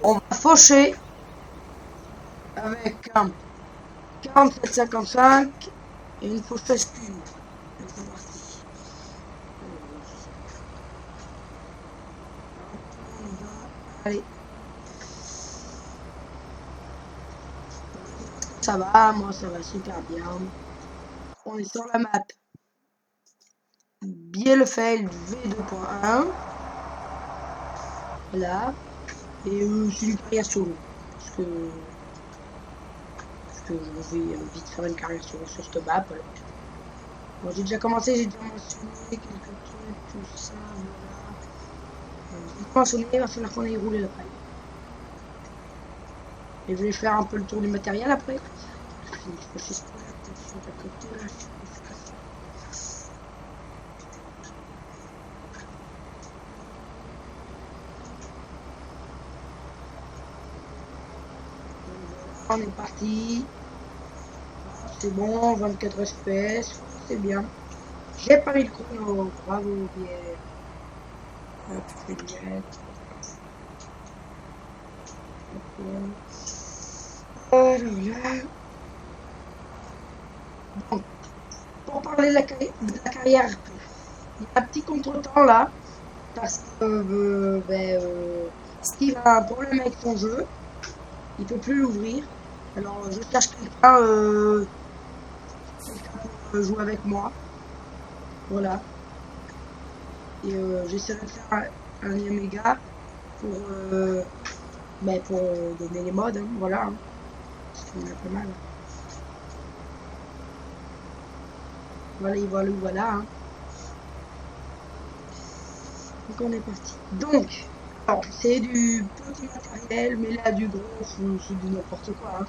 On va faucher avec un 47-55 et une faucheuse qu'une. C'est parti. Allez. Ça va, moi ça va super bien. On est sur la map. Bielefeld V2.1. Voilà. Et c'est une carrière solo. Parce que je vais vite faire une carrière solo sur cette map. Alors. Bon, j'ai déjà commencé, j'ai déjà mentionné quelques trucs, tout ça, voilà. J'ai mentionné, il va falloir qu'on aille rouler la paille. Et je vais faire un peu le tour du matériel après. Je fais juste attention à côté là. On est parti. C'est bon, 24 FPS, c'est bien. J'ai pas mis le chrono, bravo, bien. Hop, c'est bien. Alors là. Donc, pour parler de la carrière, il y a un petit contretemps là, parce que Steve a un problème avec son jeu, il peut plus l'ouvrir. Alors je cherche quelqu'un pour jouer avec moi, voilà. Et j'essaierai de faire un Yamega pour, donner les modes, hein, voilà. Hein, parce qu'il y en a pas mal. Voilà, voilà, voilà. Hein. Donc on est parti. Donc, alors c'est du petit matériel, mais là du gros, c'est du n'importe quoi. Hein.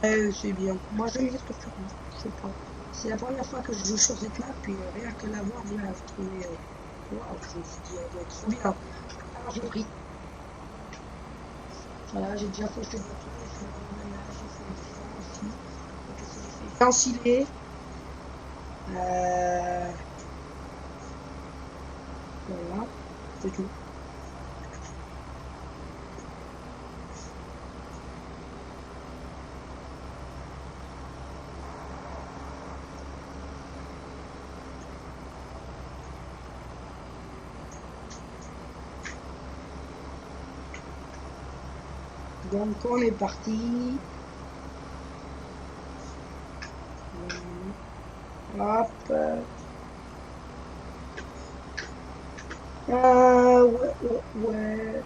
C'est bien. Moi j'aime bien ce film. Je sais pas. C'est la première fois que je joue sur cette map, puis rien que la voir, je l'ai trouvé. Waouh, je me suis dit, elle doit être trop bien. Alors j'ai pris. Voilà, j'ai déjà fait ce bateau, j'ai fait le ménage, j'ai fait le fond aussi. Donc j'ai fait ensilé. Voilà, c'est tout. Donc on est parti. Hop. Ouais.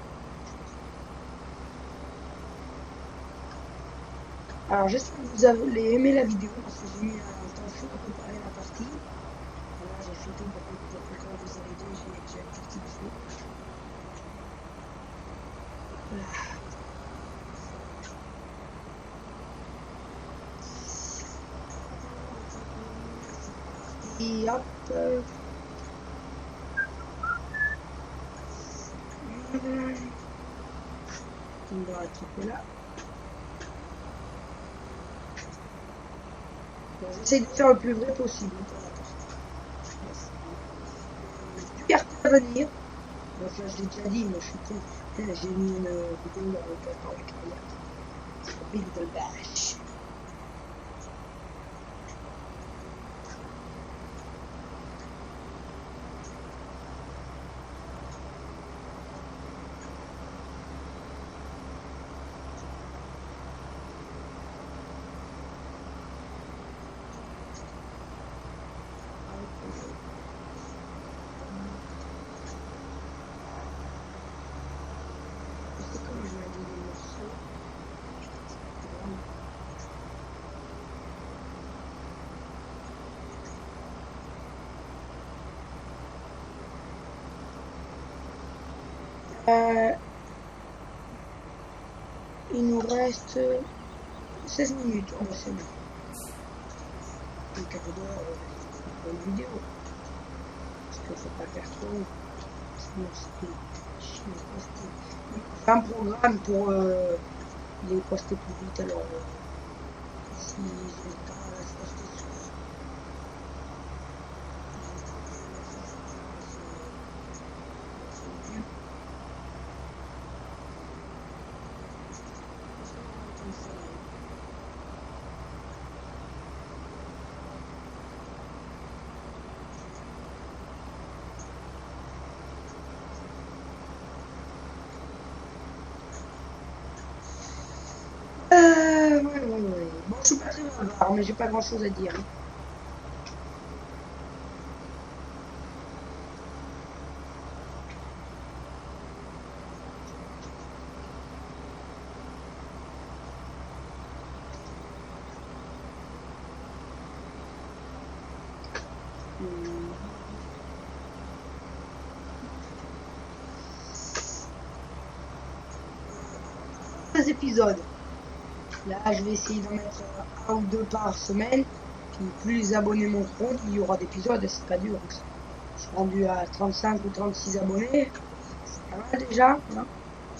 Alors j'espère que vous avez aimé la vidéo parce que j'ai mis un temps fou pour préparer la partie. Voilà, j'ai fait tout pour que quand vous avez dit, j'ai un petit peu. Voilà. Et hop. On va attraper là. Bon, j'essaie de faire le plus vrai possible pour la partie. Carte à venir. Donc là, je l'ai déjà dit, mais je suis con. J'ai mis une vidéo dans le cadre avec la Big Ball Bash. Il nous reste 16 minutes. Oh, c'est bon. Un quart d'heure pour une vidéo. Parce qu'il ne faut pas faire trop. Sinon, c'est chiant. C'est un programme pour les poster plus vite. Alors, si j'ai le temps à se poster sur. Je suis pas très bavard, mais j'ai pas grand chose à dire. Épisodes. Là, je vais essayer d'en mettre un ou deux par semaine. Puis plus les abonnés monteront, il y aura d'épisodes. C'est pas dur. Je suis rendu à 35 ou 36 abonnés. C'est pas mal déjà. Hein.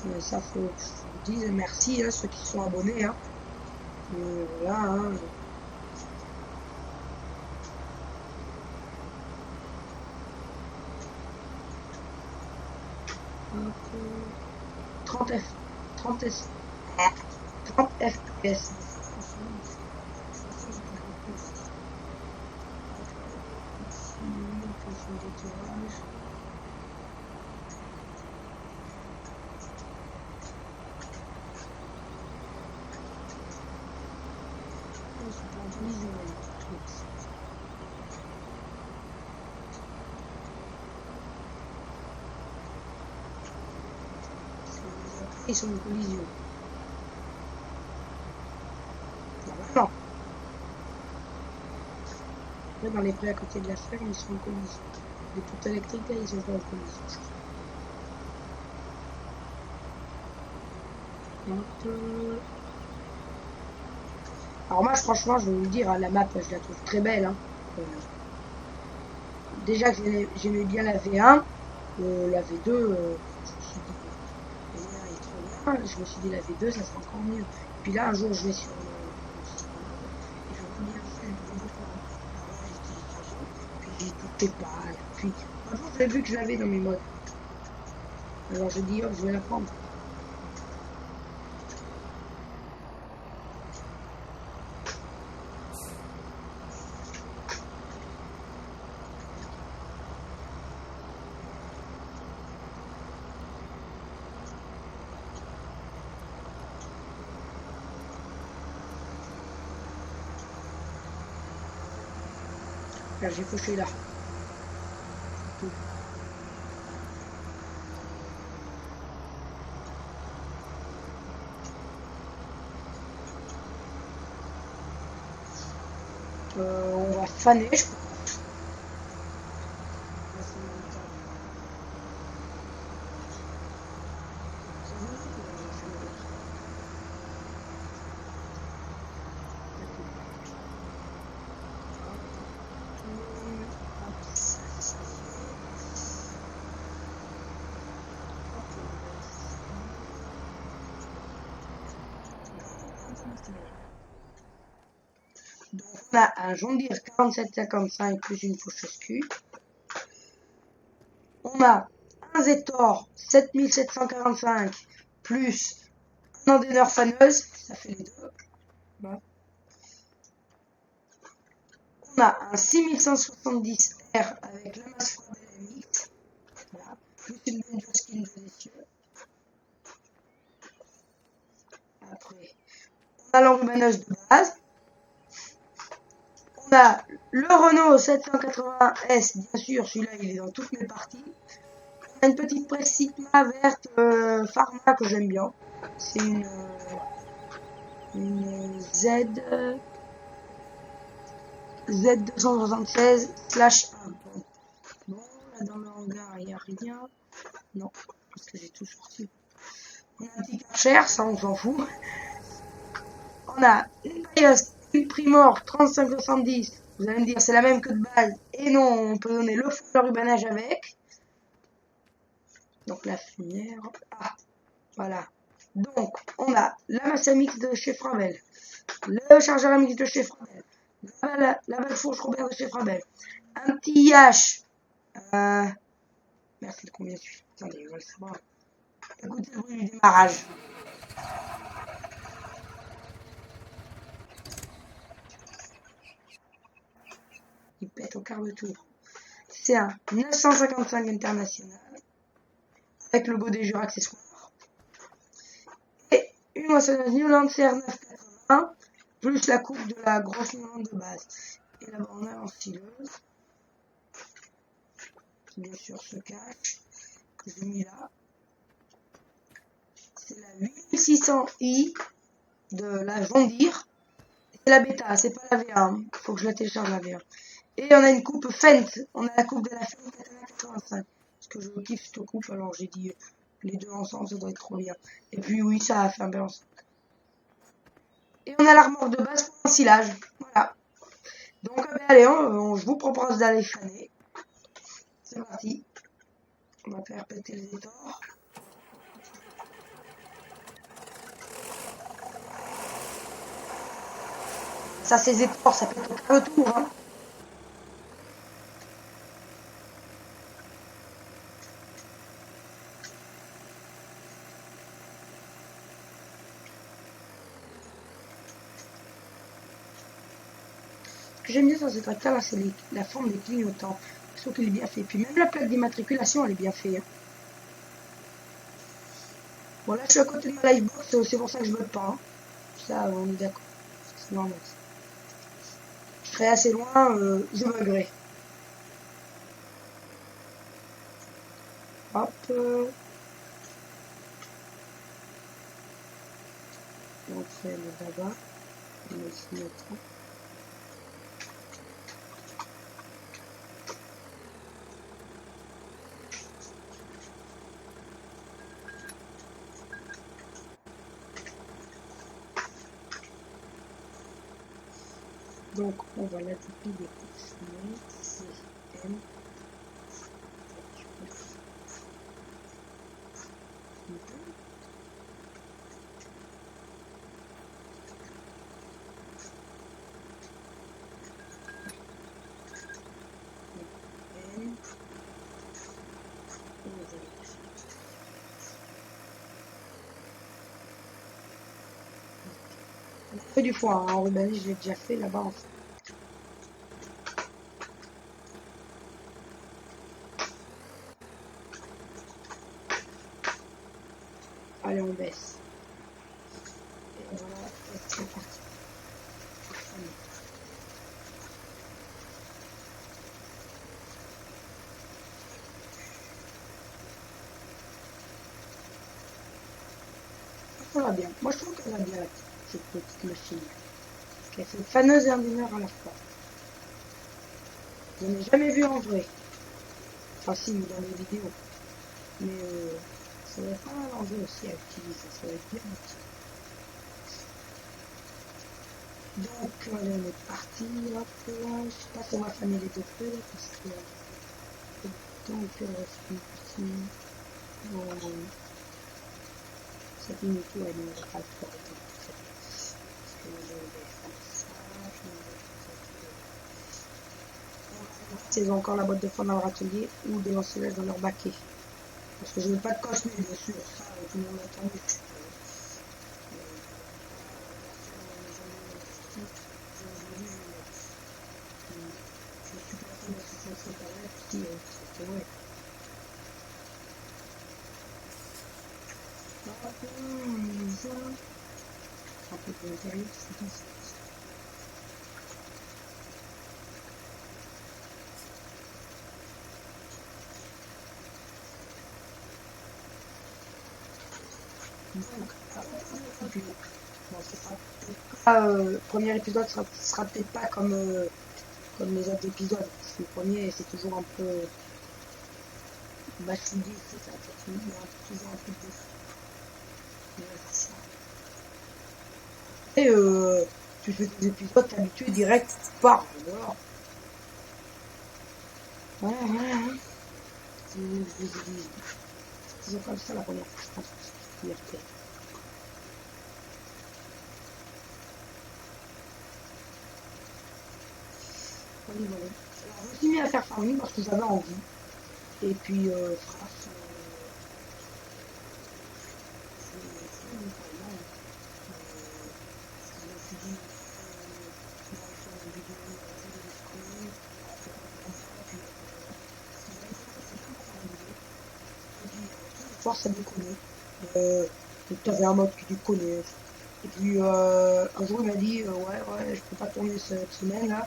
Mais ça, faut que je vous dise merci hein, ceux qui sont abonnés. Hein. Voilà. Hein. 30 F. 30 S. 30 FPS. Ils sont en collision. Non. Là, dans les prés à côté de la ferme, ils sont en collision. Les poutes électriques, là, ils sont pas en collision. Alors moi, franchement, je vais vous dire, hein, la map, je la trouve très belle. Hein. Déjà que j'aimais bien la V1, la V2, je me suis dit, la V1 est trop bien. Je me suis dit, la V2, ça sera encore mieux. Puis là, un jour, je vais sur et je vois bien puis j'ai douté pas. Puis un jour, j'ai vu que je l'avais dans mes modes. Alors je dis, oh, je vais la prendre. Là, j'ai coché là. Tout. On va faner, je crois. Donc on a un John Deere 4755 plus une faucheuse Q. On a un Zetor 7745 plus un endeneur faneuse, ça fait les deux. Voilà. On a un 6170R avec la masse Frabel MX, voilà, plus une Benjo Skin de l'essieu. Après, on a l'enrubanneuse de base. On a le Renault 780S, bien sûr, celui-là il est dans toutes mes parties. On a une petite presse Sigma verte Pharma que j'aime bien. C'est une Z276/1. Bon, là dans le hangar il n'y a rien. Non, parce que j'ai tout sorti. On a un petit Karcher, ça on s'en fout. On a une Primor 3570. Vous allez me dire c'est la même que de base. Et non, on peut donner le fond de rubanage avec. Donc la lumière. Ah, voilà. Donc on a la masse MX de chez Frabel, le chargeur MX de chez Frabel, la balle fourche Robert de chez Frabel, un petit IH. Merci de combien je suis. Attendez, je vais le savoir. Écoutez le bruit du démarrage. Il pète au quart de tour. C'est un 955 international avec le logo des jeux accessoires et une moissonneuse New Lancer 980 plus la coupe de la grosse maman de base. Et là-bas, on a l'ensileuse, qui bien sûr se cache, que j'ai mis là. C'est la 8600i de la John Deere. C'est la bêta, c'est pas la V1. Faut que je la télécharge la V1. Et on a une coupe Fendt. On a la coupe de la Fendt Katana 85. Parce que je kiffe cette coupe, alors j'ai dit les deux ensemble, ça doit être trop bien. Et puis oui, ça a fait un bel ensemble. Et on a l'armoire de base pour l'ensilage. Voilà. Donc allez, je vous propose d'aller faner. C'est parti. On va faire péter les étors. Ça, ces étors, ça pète au retour, hein. Ce que j'aime bien dans ce tracteur là, c'est la forme des clignotants. Je trouve qu'il est bien fait. Puis même la plaque d'immatriculation, elle est bien faite. Hein. Bon, là, je suis à côté de ma livebox, c'est pour ça que je vote pas. Hein. Ça, on est d'accord. C'est normal. Je serai assez loin, je buggerai. Hop. L'entrée est là-bas. On va ici mettre. Donc, on va la couper des coursinets. C, M. On fait du foin, hein, en Roumanie, je l'ai déjà fait là-bas en fait. Allez, on baisse. Et voilà, c'est parti. Ça va bien. Moi, je trouve qu'elle va bien, cette petite machine. Elle fait faneuse et indéniable à la fois. Je n'ai jamais vu en vrai. Enfin, si, dans les vidéos. Mais ça va être pas mal en vrai aussi à utiliser. Ça va être bien utile. Donc, allez, on est parti. Hop là. Je sais pas si on va faner les deux feux là, parce que donc, il reste une petite. Bon, cette minute où elle ne va pas le faire. Ils ont encore la boîte de foin dans leur atelier ou des lance-célestes dans leur baquet. Parce que je veux pas de cosmé, bien sûr, ça, tout le monde a entendu. Je suis passé dans ce sens internet qui c'était ouais. Un peu de l'intérieur, c'est tout ça. Donc, bon, c'est pas, le premier épisode sera peut-être pas comme les autres épisodes. Parce que le premier, c'est toujours un peu bachouillé, c'est ça. Il y a toujours un peu de et tu fais des épisodes, t'es habitué direct, tu pars. Voilà. Voilà, voilà. C'est comme ça la première fois, je pense que c'est fierté. Voilà, voilà. Alors, je me suis mis à faire farming parce que j'avais envie. Et puis, France, force à déconner. Tu avais un mode qui déconnait. Et puis un jour il m'a dit ouais je peux pas tourner cette semaine là.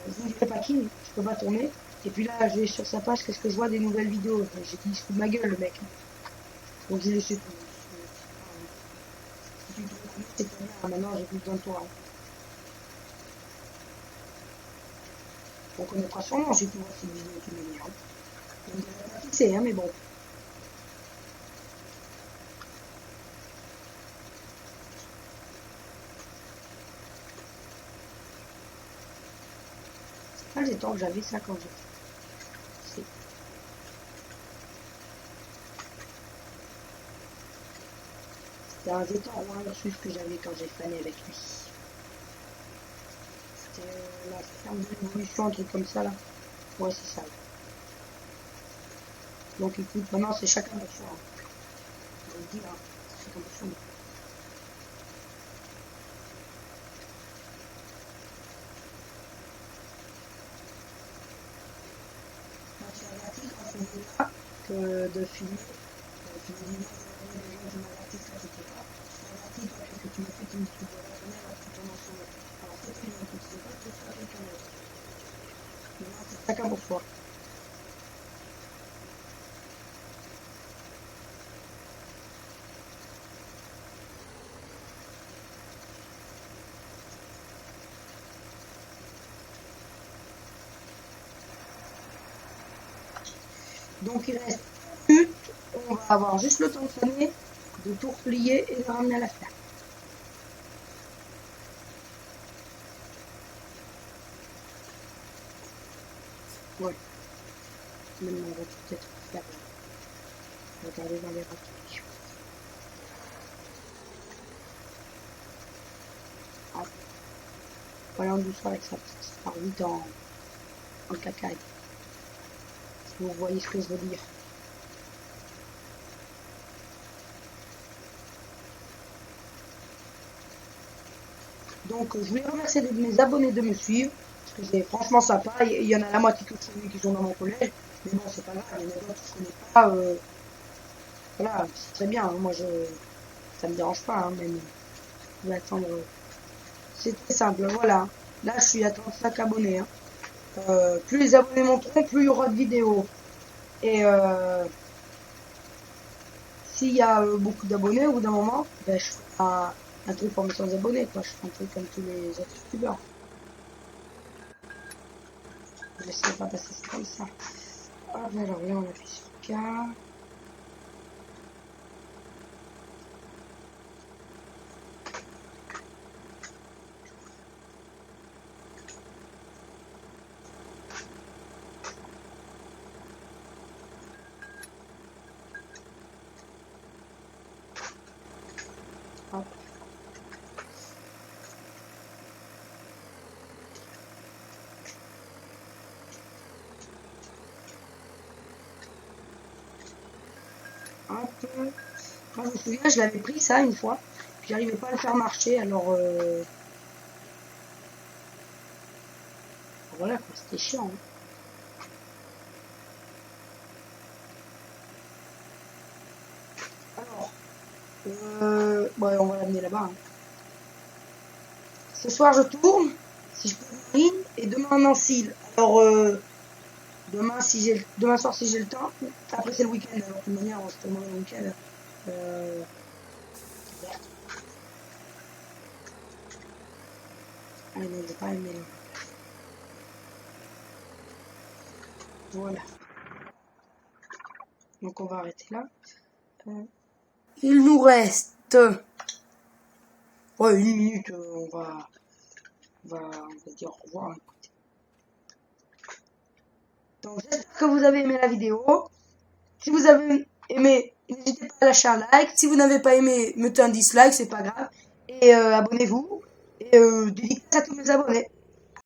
Vous ne direz pas qui, je peux pas tourner. Et puis là je vais sur sa page, qu'est-ce que je vois des nouvelles vidéos. J'ai dit il se fout de ma gueule le mec. Donc j'ai laissé tout. Si tu te reconnais, c'est pas bien. Maintenant j'ai plus besoin de toi. On connaîtra sûrement si tu vois cette vidéo de toute manière. On ne dirait pas qui c'est, hein, mais bon. C'est pas les temps que j'avais ça quand j'étais. C'était un étang roi Ursus que j'avais quand j'ai fané avec lui. C'était la ferme de l'évolution, un truc comme ça là. Ouais, c'est ça. Donc écoute, maintenant c'est chacun pour soi. Je le dis là, chacun pour soi. C'est averti quand on est là que de filmer. Tu me dis non, les gens qui m'avertissent là, c'était pas. Je t'avertis, toi, qu'est-ce que tu m'as fait, tu me dis que tu dois la connaître, alors que tu tournes ensemble. Alors c'est très bien, tu ne sais pas que c'est quelqu'un d'autre. Maintenant c'est chacun pour soi. Donc il reste 1 minute, on va avoir juste le temps de faner, de tout replier et de ramener à la ferme. Ouais. Maintenant on va peut-être faire regarder dans les rapports. Ah. Voilà, en douceur avec ça, parce que ça part vite en cacaille. Si vous voyez ce que je veux dire. Donc je voulais remercier mes abonnés de me suivre, parce que c'est franchement sympa. Il y en a la moitié que je connais qui sont dans mon collège, mais bon c'est pas grave, il y en a d'autres que je connais pas. Voilà, c'est très bien, hein. Moi ça me dérange pas, hein, même. Je vais attendre. C'est très simple, voilà. Là je suis à 35 abonnés. Hein. Plus les abonnés monteront, plus il y aura de vidéos. Et s'il y a beaucoup d'abonnés au bout d'un moment, ben, je ferai un truc pour mes 100 abonnés, quoi. Je ferai un truc comme tous les autres youtubeurs. Je ne laisserai pas passer ça comme ça. Hop, alors là on appuie sur K. Hop. Hop. Moi, je me souviens, je l'avais pris ça une fois, puis j'arrivais pas à le faire marcher, alors voilà quoi, c'était chiant. Hein. Alors, ouais, on va l'amener là-bas. Hein. Ce soir je tourne, si je peux Marine, et demain à Nancy. Alors demain soir si j'ai le temps, après c'est le week-end, alors de toute manière on se tourne le week-end. Ah non, j'ai pas aimé. Voilà. Donc on va arrêter là. Il nous reste 1 minute, on va dire au revoir. Donc j'espère que vous avez aimé la vidéo. Si vous avez aimé, n'hésitez pas à lâcher un like. Si vous n'avez pas aimé, mettez un dislike, c'est pas grave. Et abonnez-vous. Et dédicace à tous mes abonnés.